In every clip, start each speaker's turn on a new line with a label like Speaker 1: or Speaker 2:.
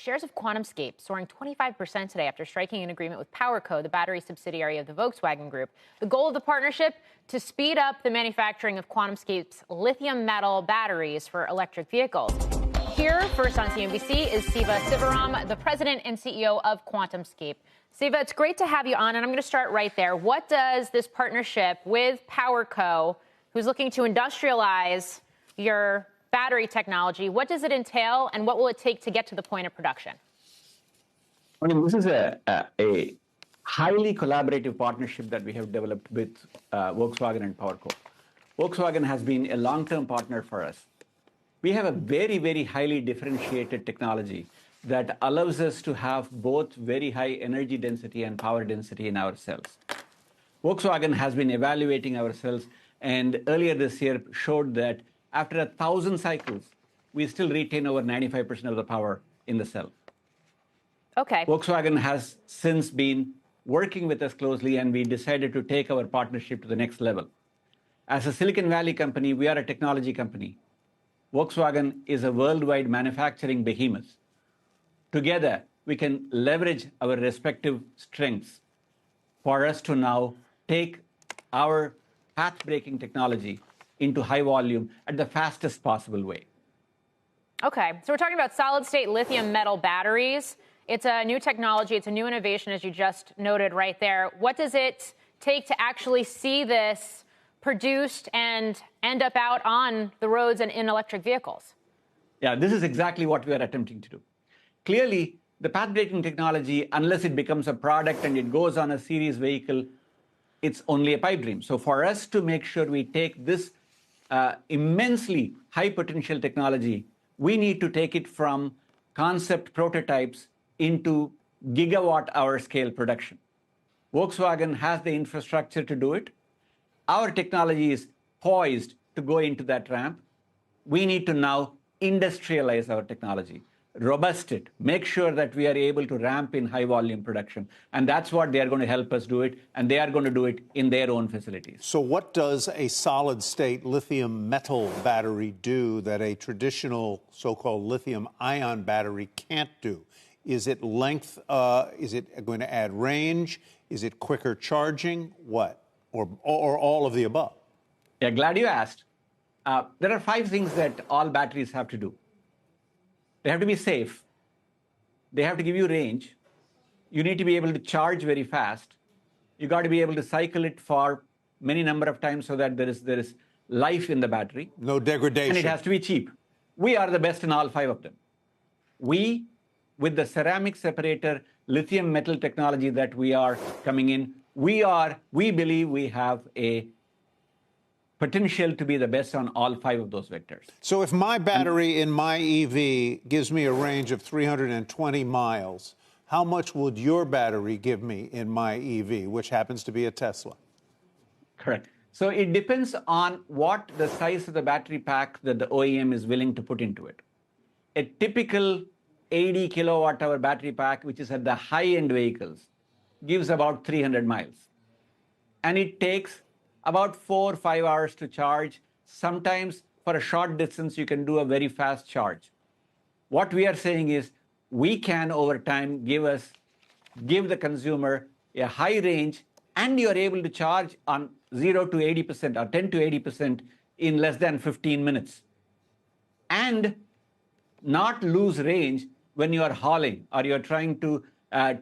Speaker 1: Shares of QuantumScape soaring 25% today after striking an agreement with PowerCo, the battery subsidiary of the Volkswagen Group. The goal of the partnership, to speed up the manufacturing of QuantumScape's lithium metal batteries for electric vehicles. Here, first on CNBC, is Siva Sivaram, the president and CEO of QuantumScape. Siva, it's great to have you on, and I'm going to start right there. What does this partnership with PowerCo, who's looking to industrialize your battery technology, what does it entail, and what will it take to get to the point of production?
Speaker 2: I mean, this is a highly collaborative partnership that we have developed with Volkswagen and PowerCo. Volkswagen has been a long-term partner for us. We have a very, very highly differentiated technology that allows us to have both very high energy density and power density in our cells. Volkswagen has been evaluating our cells, and earlier this year showed that after 1,000 cycles, we still retain over 95% of the power in the cell.
Speaker 1: Okay.
Speaker 2: Volkswagen has since been working with us closely, and we decided to take our partnership to the next level. As a Silicon Valley company, we are a technology company. Volkswagen is a worldwide manufacturing behemoth. Together, we can leverage our respective strengths for us to now take our path-breaking technology into high volume at the fastest possible way.
Speaker 1: Okay, so we're talking about solid-state lithium metal batteries. It's a new technology, it's a new innovation, as you just noted right there. What does it take to actually see this produced and end up out on the roads and in electric vehicles?
Speaker 2: Yeah, this is exactly what we are attempting to do. Clearly, the path-breaking technology, unless it becomes a product and it goes on a series vehicle, it's only a pipe dream. So for us to make sure we take this immensely high potential technology, we need to take it from concept prototypes into gigawatt hour scale production. Volkswagen has the infrastructure to do it. Our technology is poised to go into that ramp. We need to now industrialize our technology, robust it, make sure that we are able to ramp in high volume production. And that's what they are going to help us do it. And they are going to do it in their own facilities.
Speaker 3: So what does a solid state lithium metal battery do that a traditional so-called lithium ion battery can't do? Is it length? Is it going to add range? Is it quicker charging? What? Or all of the above?
Speaker 2: Yeah, glad you asked. There are 5 things that all batteries have to do. They have to be safe. They have to give you range. You need to be able to charge very fast. You got to be able to cycle it for many number of times so that there is life in the battery.
Speaker 3: No degradation.
Speaker 2: And it has to be cheap. We are the best in all 5 of them. We, with the ceramic separator lithium metal technology that we are coming in, we believe we have a potential to be the best on all 5 of those vectors.
Speaker 3: So if my battery in my EV gives me a range of 320 miles, how much would your battery give me in my EV, which happens to be a Tesla?
Speaker 2: Correct. So it depends on what the size of the battery pack that the OEM is willing to put into it. A typical 80 kilowatt hour battery pack, which is at the high-end vehicles, gives about 300 miles. And it takes about 4 or 5 hours to charge. Sometimes for a short distance, you can do a very fast charge. What we are saying is we can, over time, give the consumer a high range, and you're able to charge on 0 to 80% or 10 to 80% in less than 15 minutes. And not lose range when you are hauling or you're trying to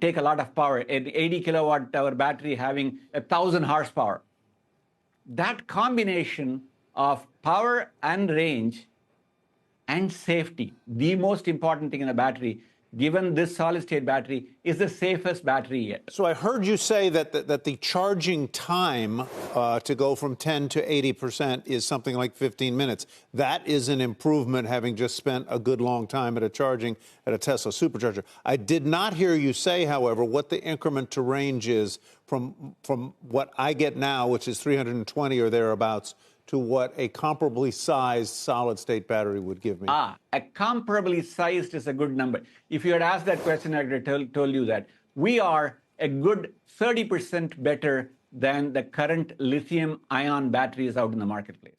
Speaker 2: take a lot of power. An 80 kilowatt hour battery having 1,000 horsepower. That combination of power and range and safety, the most important thing in a battery, given this solid-state battery, is the safest battery yet.
Speaker 3: So I heard you say that the charging time to go from 10 to 80% is something like 15 minutes. That is an improvement, having just spent a good long time at a Tesla supercharger. I did not hear you say, however, what the increment to range is from what I get now, which is 320 or thereabouts, to what a comparably sized solid-state battery would give me.
Speaker 2: A comparably sized is a good number. If you had asked that question, I would have told you that. We are a good 30% better than the current lithium-ion batteries out in the marketplace.